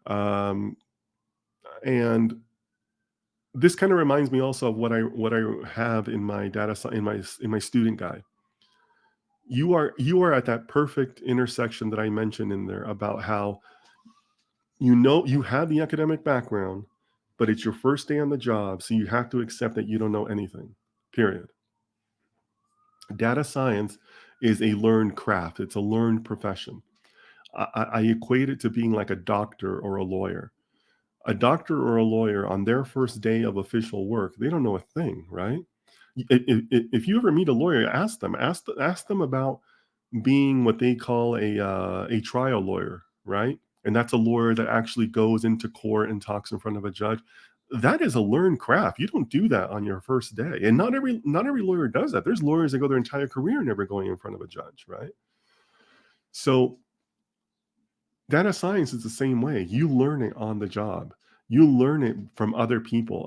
Um, and this kind of reminds me also of what I have in my in my student guide. You are at that perfect intersection that I mentioned in there about how you have the academic background, but it's your first day on the job, so you have to accept that you don't know anything. Period. Data science is a learned craft. It's a learned profession. I equate it to being like a doctor or a lawyer. A doctor or a lawyer on their first day of official work, they don't know a thing, right? If you ever meet a lawyer, ask them about being what they call a trial lawyer, right? And that's a lawyer that actually goes into court and talks in front of a judge. That is a learned craft. You don't do that on your first day, and not every lawyer does that. There's lawyers that go their entire career never going in front of a judge, right? So data science is the same way. You learn it on the job. You learn it from other people.